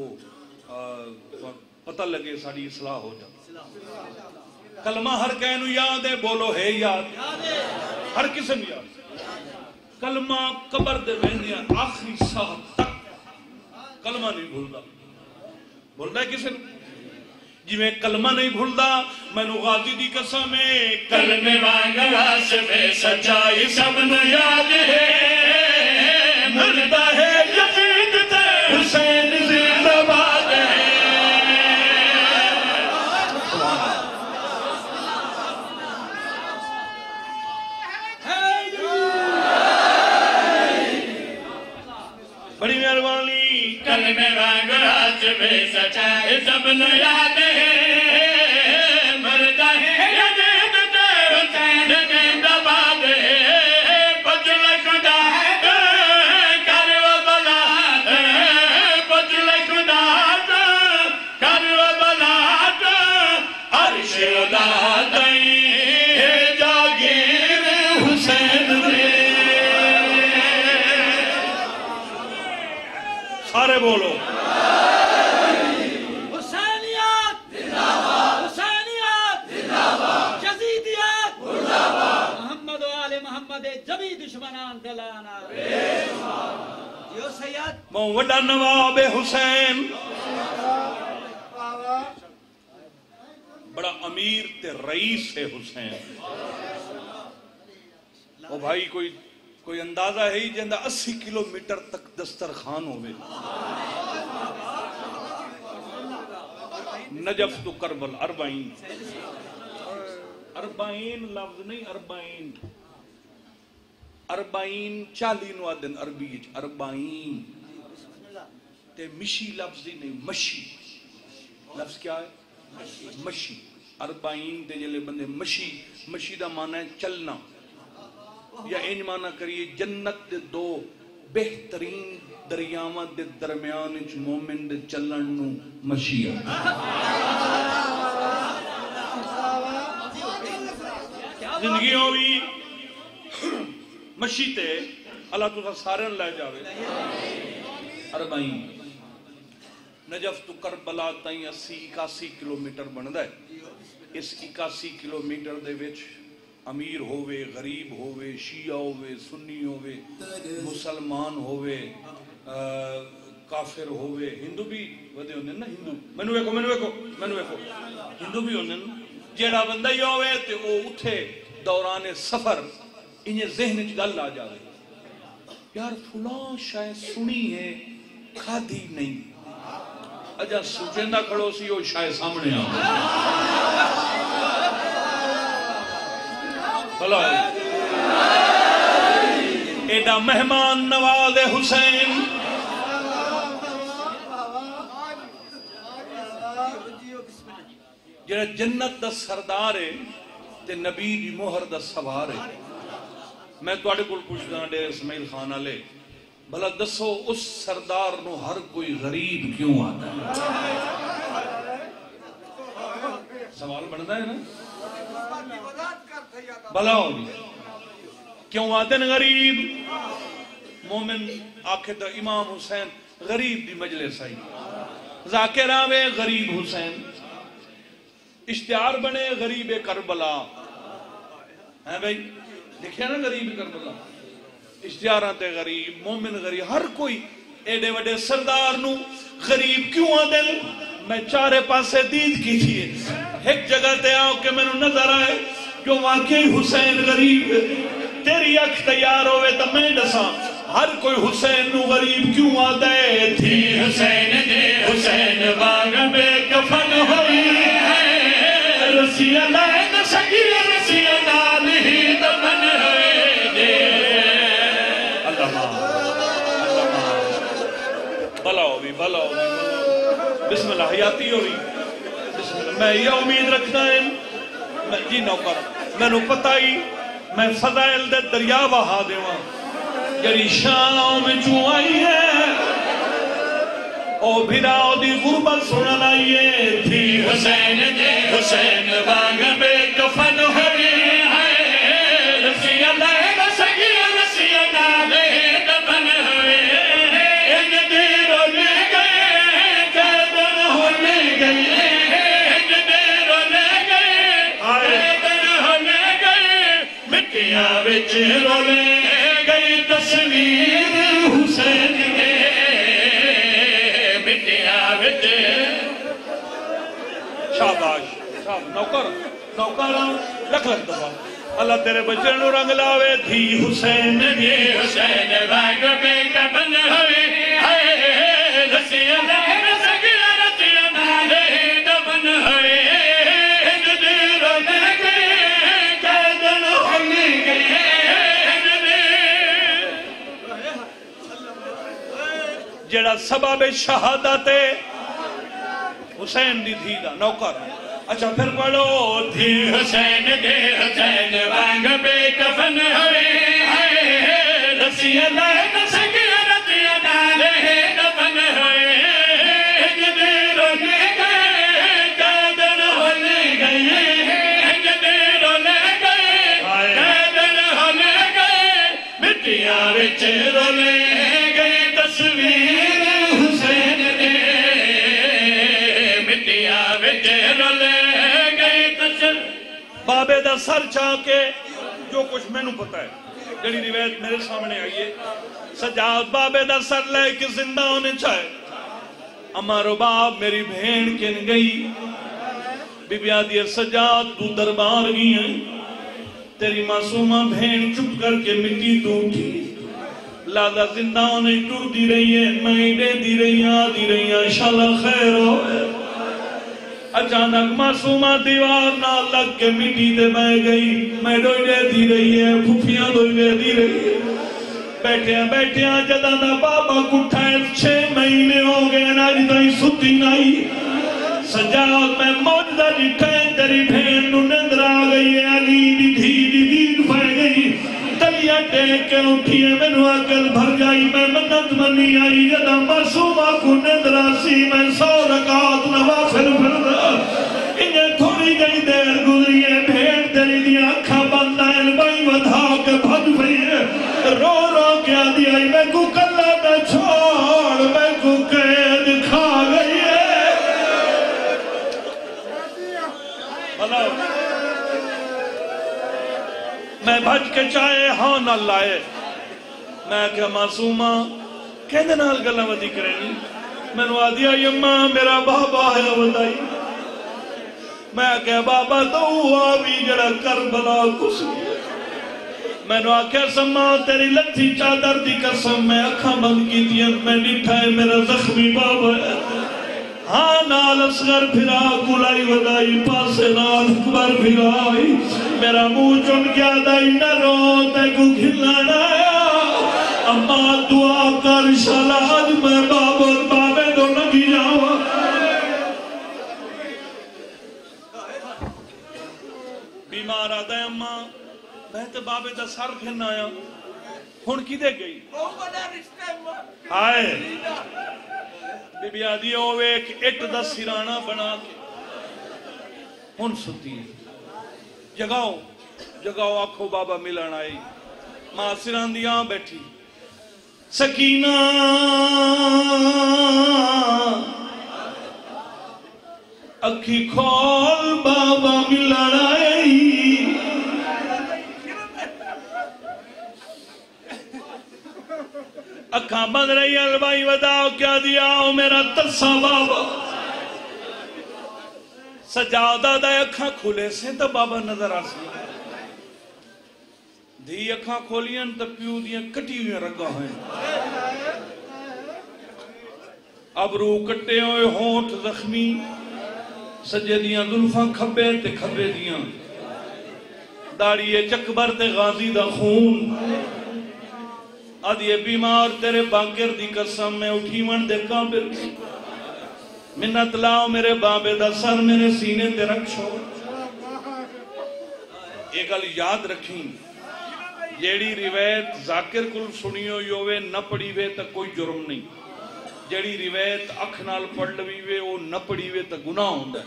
پتہ لگے ساری اصلاح ہو جائے کلمہ ہر کہنو یاد ہے بولو ہے یاد ہر قسم یاد کلمہ قبر دے ویندیاں آخری ساہ تک کلمہ نہیں بھولدا بھولدا ہے کسے جی میں کلمہ نہیں بھولدا میں نو غازی دی قسم ہے کلمے مانگا سے بے سچائی سب نو یاد ہے مردہ ہے یزید تے حسین زندہ باد ہے بڑی مہربانی کلمے مانگا سے بے سچائی سب نو یاد ہے مردہ ہے یزید تے حسین زندہ باد ہے بچل خدا کر و بلاد بچل خدا کر و بلاد عرش ادا دیں جاگیر حسین دے سارے بولو حسینیات حسینیات جزیدیات محمد و آل محمد جبی دشمنان دلانا جیو سید موں وڈا نواب حسین بڑا امیر تے رئیس ہے حسین او بھائی کوئی اندازہ ہے ہی جندہ 80 کلومیٹر تک دسترخوان ہوئے نجف تو کربل 40 لفظ نہیں 40 40 نو آدن عربی 40 تے مشی لفظ ہی نہیں مشی لفظ کیا ہے مشی اربعین دے جلے بندے مشی دا معنی ہے چلنا، یا انج معنی کریے جنت دے دو بہترین دریاواں دے درمیان وچ مومن دے چلن نو مشی ہے۔ زندگی ہوئی مشی تے اللہ تو سارے لے جاوے۔ اربعین نجف تو کربلا تائیں 80-81 کلومیٹر بندا ہے۔ اس 81 کلومیٹر دے وچ امیر ہووے، غریب ہووے، شیعہ ہووے، سنی ہووے، مسلمان ہووے، کافر ہووے، ہندو بھی ودے ہوندے نا، ہندو مینوں ویکھو ہندو بھی ہوندے نا۔ جیڑا بندہ ہی ہووے تے او اٹھے دوران سفر انہیں ذہن وچ گل آ جاوے، یار فلاں شاید سنی ہے کھادی نہیں، اجا سوچندہ کھڑو سی وہ شاید سامنے آ بھلا ایڈا مہمان نواز حسین جڑا جنت دا سردار ہے تے نبی دی مہر دا سوار ہے۔ میں تواڈے کول پوچھدا ڈیر اسماعیل خان والے، بھلا دسو اس سردار نو ہر کوئی غریب کیوں آتا ہے؟ سوال بنتا ہے نا، بھلا ہو گیا کیوں آتے ہیں غریب؟ مومن آکھے تو امام حسین غریب دی مجلس آئی، ذاکر آوے غریب حسین، اشتہار بنے غریب کربلا، ہیں بھائی دیکھیں نا غریب کربلا، اشتہاراتے غریب، مومن غریب، ہر کوئی ایڈے وڈے سردار نو غریب کیوں آدھے؟ میں چارے پاسے دید کی تھی، ایک جگہ تے آؤ کہ میں نو نظر آئے جو واقعی حسین غریب، تیری اکھ تیار ہوئے تو میں ڈساں ہر کوئی حسین نو غریب کیوں آدھے؟ تھی حسین دے حسین باغ بے کفن ہوئی ہے، رسی لین سکی رسی نال ہی دفن ہوئے دے۔ بھلا ہوئی بسم اللہ حیاتی ہوئی بسم اللہ۔ میں یہ امید رکھتا ہے جی نوکر میں نو پتہ ہی میں فضائل دے دریا بہا دیواں جڑی شانوں میں چوں آئی ہے او بھراؤ دی غربت سنن آئی ہے۔ تھی حسین دے حسین باغ بے کفن ہوئی ہے، رسی لین سکی رسی نال ہی دفن ہوئے وچ رولے گئی تصویر حسین دے مٹیا وچ۔ شاباش نوکر لکھ دفعہ اللہ تیرے بچے نو رنگ لاوے۔ تھی حسین دے حسین باغ بے کفن ہوئے ہے، رسی لین سکی رسی نال ہی دفن ہوئے جڑا سبب شہادت حسین دی تھی دا نوکر۔ اچھا پھر پڑھو تھی حسین دے حسین باغ بے کفن ہوئے ہے، رسی لین سکی رسی نال ہی دفن ہوئے رولے گئے قیدن ہولے گئے رولے گئے قیدن ہولے گئے مٹیاں وچ رولے گئے تصویر حسین دے مٹیاں وچ رولے گئے تصویر۔ بابے دا سر چاہ کے جو کچھ میں نو پتا ہے جڑی روایت میرے سامنے آئی ہے، سجاد بابے دا سر لے کے زندہ ہونے چاہے۔ اما رباب میری بہن کن گئی، بی بی آدھی سجاد تو دربار گئی ہیں، تیری معصومہ بہن چپ کر کے مٹی تو اٹھی، لادا زندہ ہونے ٹر دی رہی ہے، میں دے دی رہی ہیں، آدھی رہی ہیں، انشاءاللہ خیر ہوئے۔ اچانک معصومہ دیوار نہ لگ کے مٹی دے بہ گئی، میں ڈوئی دے دی رہی ہے، پھوپیاں ڈوئی دے دی رہی ہے۔ بیٹھیاں جدہ دا بابا کٹھائے 6 مہینے ہو گئے نا جدہ ہی ستی نہیں۔ سجاد میں موجدہ جٹھائے تیری بھین نو نندر آ گئی ہے علی دی دھی دی دید پہ گئی تلیا ٹیک کے اٹھی ہے مینو عقل بھر گئی میں منت منی آئی جدا معصومہ کو نندر آسی میں 100 رکعت نوافل پڑھدا انہیں تھوڑی گئی دیر گزری ہے بھین تیری دی آنکھاں بند آئل بائی ودھا کے بھج پئی ہے رو رو کیا دی آئی میں کو کلا نہ چھوڑ میں کو قید کھا گئی ہے میں بھج کے چاہے ہاں نہ لائے میں کیا معصومہ کہنے نال گلہ ودی کرنی میں نو آدیا یماں میرا بابا ہے ودائی میں کہا بابا تو آوی جڑا کربلا کسی میں نو آکھا سما تیری لتھی چادر دی قسم میں اکھاں بند کی دیا میں نٹھا ہے میرا زخمی بابا ہے ہاں نال اصغر پھرا کلائی ودائی پاسے نال اکبر پھرائی میرا منہ چن گیا دائی نہ رو تے کو کھلانا آیا اما دعا کر شالا آج میں بابے دو نگی جاؤں بیمار آدھا ہے اما میں تے بابے دا سر کھلنا آیا ہون کی دے گئی آئے بی بی آدھی ہوئے ایک اٹ دا سرانہ بنا کے ہون ستی جگاؤ آنکھو بابا ملن آئی ماں سران دیاں بیٹھی سکینہ اکھی کھول بابا ملن آئی اکھاں بند رہی البائی وداؤ کیا دیا ہو میرا ترسا بابا سجادہ دے اکھاں کھولے سے تو بابا نظر آسی دھی اکھاں کھولین تو پیو دیاں کٹی ہوئے رگا ہیں ابرو کٹے ہوئے ہونٹ زخمی سجے دیاں ظلفاں کھبے تے کھبے دیاں داڑی چکبر تے غازی دا خون آدھے بیمار تیرے باکر دی قسم میں اٹھی من دے کامل منت لاؤ میرے بابے دا سر میرے سینے تے رکھ چھوڑ ایک گل یاد رکھیں جیڑی روایت ذاکر کل سنیو یووے نہ پڑی وے تا کوئی جرم نہیں جیڑی روایت اکھ نال پڑھ لوی وے وہ نہ پڑی وے تا گناہ ہوندہ ہے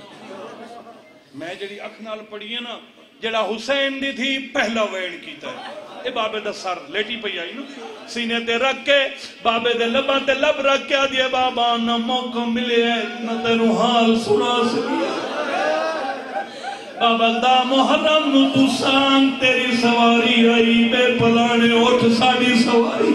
میں جیڑی اکھ نال پڑھی ہے نا جیڑا حسین دی تھی پہلا ویڑ کیتا ہے اے بابے دا سر لیٹی پئی آئی نا سینے تے رکھ کے بابے دے لباں تے لب رکھ کے آدھے بابا نہ موقع ملے ہے نہ تینو حال سنا سکیا بابا دا محرم نو تو سان تیری سواری آئی بے پلانے اٹھ ساڑی سواری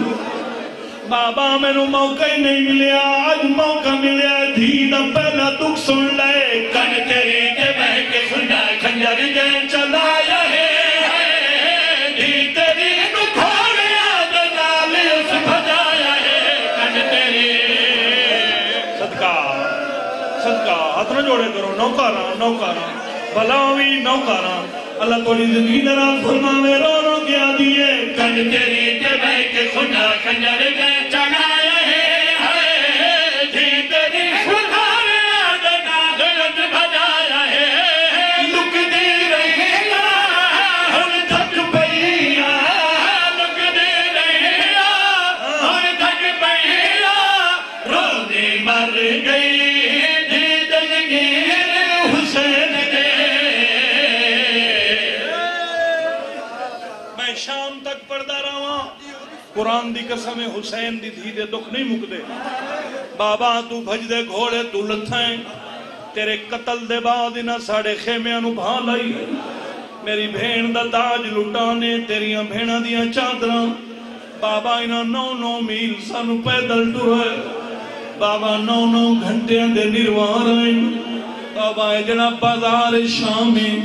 بابا میں نو موقع ہی نہیں ملیا آج موقع ملیا دھی دا پہلا دکھ سن لے کن تیری کے بہ کے سنا کھنجر جین چلایا ہے ہاتھ نہ جوڑے کرو نوکارا بلاوی نوکارا اللہ توڑی زندگی دراز فرماوے رو رو کیا دیئے کن تیری کے بے کے خدا کنجر جائے چڑھایا ہے دھی تیری خدا میں آدھنا غلط بھجایا ہے لک دی رہی ہر تھک پئیا لک دی رہی ہر تھک پئیا رو دی مر گئی شام تک پڑھدا رہا قرآن دی قسم حسین دی دھی دے دکھ نہیں مک دے بابا تو بھج دے گھوڑے تو لتھائیں تیرے قتل دے بعد انہا ساڑے خیمیاں نو بھا لائی میری بھین دا تاج لٹانے تیریاں بھینا دیاں چادراں بابا انہا 9 میل سانو پیدل ٹرائے بابا 9 گھنٹے دے نروار آئیں بابا اے جناب بازار شام میں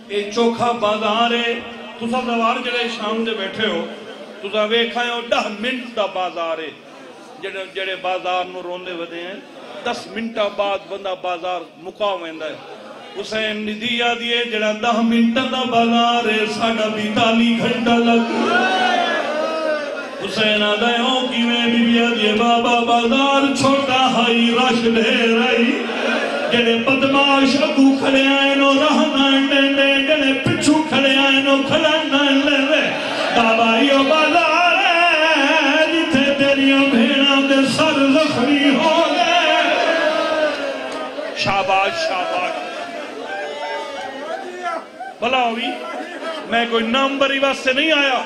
اے چوکھا بازار ہے تو سب دوار جڑے شام دے بیٹھے ہو تو سب ویکھائیں ہو 10 منٹ دا بازار ہے جڑے بازار نو روندے ودے ہیں 10 منٹا بعد بندہ بازار مکا ویندہ ہے حسین ندیا دیئے جڑا 10 منٹ دا بازار ہے ساڑھا 42 گھنٹہ لگ حسین آدھائے ہوں کی میں بی بی دیئے بابا بازار چھوٹا ہائی رش ڈھیر آئی جڑے بدماش اگو کھڑے آئے نو رہنا ڈے جڑے پچھو کھڑے آئے نو کھڑنا لے بابا یو بالا جتھے تیریاں بھیڑاں دے سر زخمی ہو گئے شاباش شاباش بھلا ہوئی میں کوئی نمبری واسطے نہیں آیا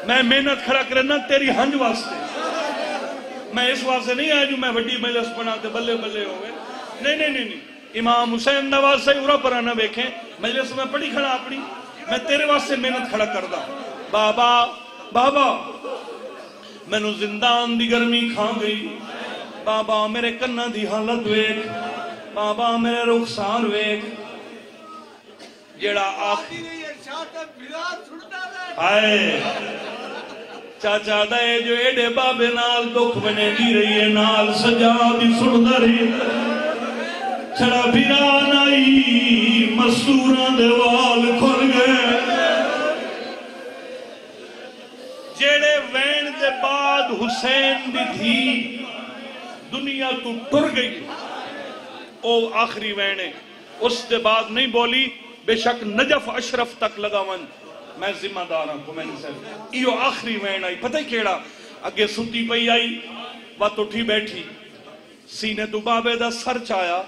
میں محنت کھڑا کرنا تیری ہنج واسطے میں اس واسطے نہیں آیا جو میں وڈی مجلس بناتے بلے بلے ہو گئے نہیں امام حسین دا واسطے اورا پرا نہ بیکھیں مجلس میں پڑھی کھڑا اپنی میں تیرے واسطے محنت کھڑا کر دا بابا میں نو زندان دی گرمی کھا گئی بابا میرے کنہ دی حالت ویک بابا میرے رخسار ویک جیڑا آخری آئے چاچا دے جو ایڈے بابے نال دکھ بنے دی رہی ہے نال سجا دی سڑ رہی چھڑا بھیران آئی مستوران دے وال کھل گئے جیڑے وین دے بعد حسین دی دھی دنیا تو ٹر گئی او آخری وینے اس دے بعد نہیں بولی بے شک نجف اشرف تک لگا ون میں ذمہ دارا کو میں نے سر ایو آخری وین آئی پتہ ہی کیڑا اگے ستی پئی آئی وات اٹھی بیٹھی سینے تو بابے دا سر چایا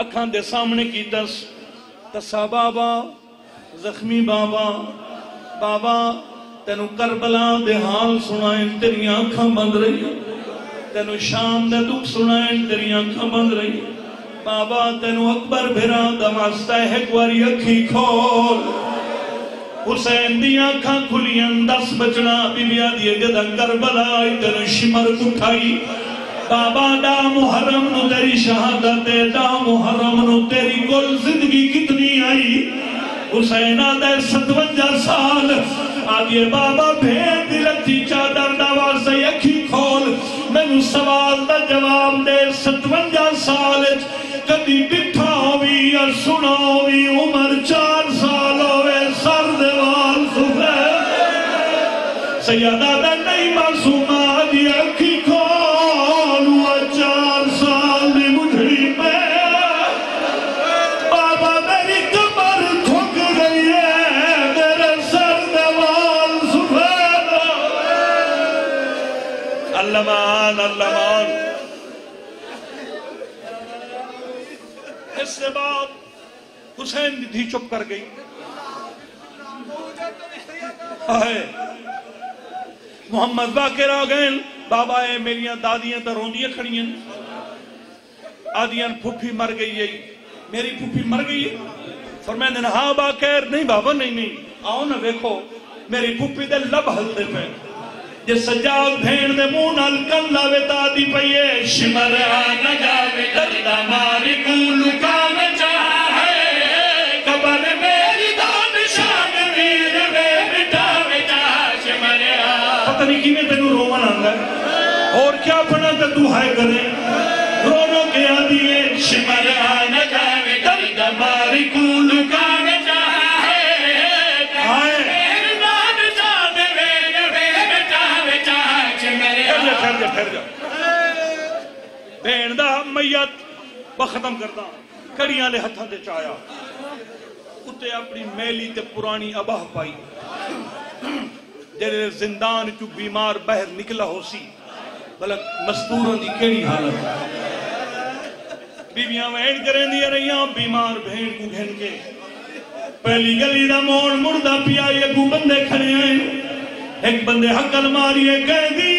اکھان دے سامنے کی تسا بابا زخمی بابا تینو کربلا دے حال سنائیں تیری آنکھاں بند رہی تینو شام دے دکھ سنائیں تیری آنکھاں بند رہی بابا تینو اکبر بھیران دا واسطہ ہے ایک واری اکھی کھول حسین دی آنکھاں کھلیاں 10 بچنا بی بیا دیئے جدہ کربلا آئی تینو شمر اٹھائی بابا دا محرم نو تیری شہادت دا محرم نو تیری کل زندگی کتنی آئی حسین آدھے 57 سال آدھے بابا بھید دلتی چادر دعوار سے اکھی کھول میں نو سوال دا جواب دے 57 سال کدی بٹھا ہوئی یا سنا ہوئی عمر 4 سال ہوئے سر دیوال سفید سیدہ دا نہیں معصوم آدھی اکھی کھول ہوا 4 سال دی مجھڑی میں بابا میری کمر تھک گئی ہے میرے سر دیوال سفید اللہ مان اس سے بعد حسین دھی چپ کر گئی محمد باقر آگئے بابا اے میریاں دادیاں تا روندیاں کھڑیاں آدیاں پھوپھی مر گئی ہے میری پھوپھی مر گئی ہے فرمائے نے ہاں باقر نہیں بابا نہیں آؤ نہ دیکھو میری پھوپھی دے لب ہلتے پہ جے سجاد بھین دے مونال کن لاوے دادی پئیے شمر آنا جاوے دردہ ماری کولو کام چاہے قبر میری داد شان ویر وے بٹاوے جا شمر آنا پتہ نہیں کی میں تینو رومن آنگا ہے اور کیا پڑھا تے تو ہائے کرے رونو کیا دیئے شمر آنا جاوے دردہ ماری کولو کام پھر جا بین دا میت بختم کردا کڑیاں لے ہتھاں تے چایا اتے اپنی میلی تے پرانی اباہ پائی جڑے زندان چو بیمار باہر نکلا ہو سی بلک مستوراں دی کیڑی حالت بیویاں وین کریں دیا رہیاں بیمار بھین کو گھن کے پہلی گلی دا موڑ مردہ پیا یہ کو بندے کھڑے ہیں ایک بندے حقل ماری کہہ دی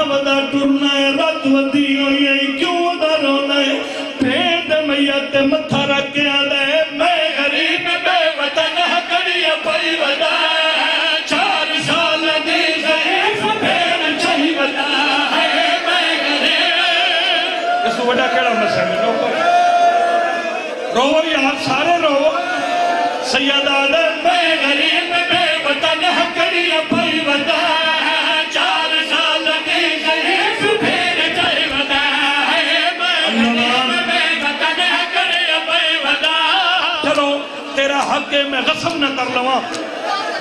ودا ٹرنا ہے رات ودی ہوئی ہے کیوں ودا رونا ہے پھیڑ دے میت متھا رکھ کے آدھا ہے میں غریب بے وطن کری پئی ودا 4 سال دی ضعیف پھیڑ چاہی ودا ہے میں غریب اس کو وڈا کیڑا مسئلہ رو یار سارے رو سید آدھا میں غریب بے وطن کری پئی ودا حق میں غصب نہ کر لواں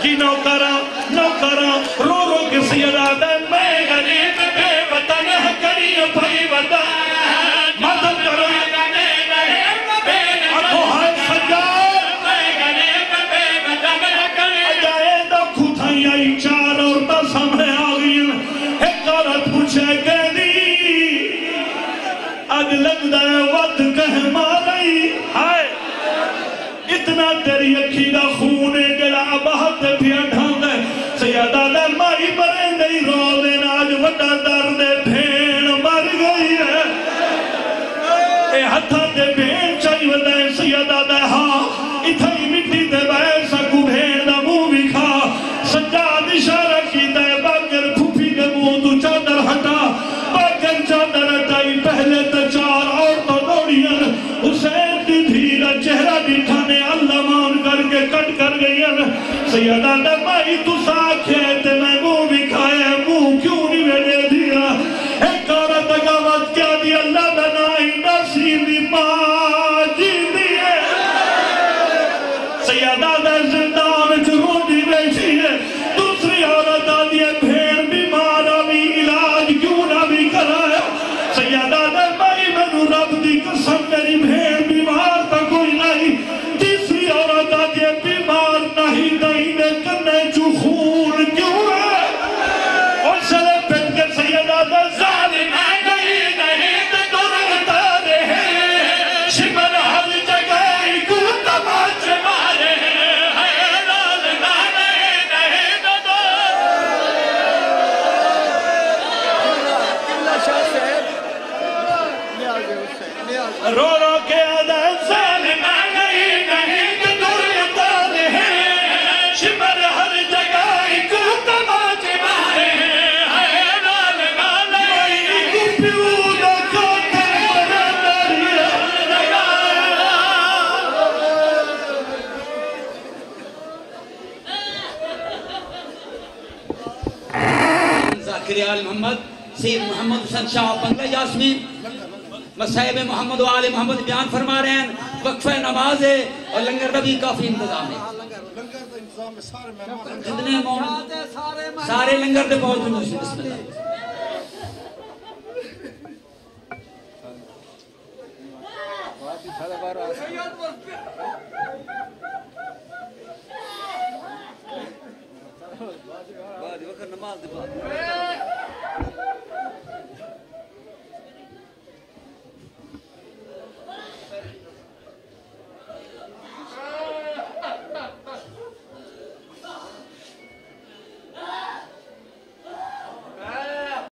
کی نوکرہ رو رو کے سیدہ دے میں غریب بے وطن کری بھائی وطن مدد کرو اکھو ہائے سجاد اجائے دا کھوتھائی آئی چار عورتہ سامنے آگئیں ایک عورت پوچھے کہ دی اج لگ دائے وقت کہہ مارئی ہائے اتنا تیری اکھی دا خون ہے جڑا بہت پھیا ڈھاند ہے سیدہ دے مائی مرے نہیں رو دینا آج وڈا درد بھین مر گئی ہے اے ہتھا دے بھین چاہی ودائے سیدہ دے ہاں اتھائی مٹی دے بائے سکو بھین دا مو بھی کھا سجاد اشارہ کی دے باگر پھوپی دے مو تو چادر ہٹا باگر چادر ہٹائی پہلے تے چار عورتوں دوڑیاں حسین دی دھیرہ چہرہ دکھانے اللہ مان کر کے کٹ کر گئی سیدہ نے مائی تو ساکھے تے میں منہ بھی کھائے منہ کیوں نہیں میرے دیا ایک عورت اگاوت کیا دی اللہ بنائی نصیبی ماں جی دیئے سیدہ نے زندان چرونی بیٹھی ہے دوسری عورت آدھی بھیڑ بیمار ابھی علاج کیوں نہ بھی کرایا سیدہ نے مائی میں رب دی قسم میری بھیڑ بیمار تا کوئی نہیں تیسری عورت آدھی بیمار نہیں دے کرنے جو خون کیوں ہے اور سلے پھٹ کے سیدہ دے ظالم نہیں تے درگتا رہے شمر ہر جگہ کو تماچے مارے رو رو کے آدھائیں ظالم نہیں کہ درگتا رہے شمر ہر جگہ کو تماچے مارے کو پیودہ کو تمہارا دریا ذاکر آل محمد سید محمد حسن شاہ بنگلہ یاسمین مسائب محمد و آل محمد بیان فرما رہے ہیں وقفہ نماز ہے اور لنگر کا بھی کافی انتظام ہے جتنے مومن سارے لنگر دے بہت ہونے سے بسم اللہ بعد وقت نماز دے بعد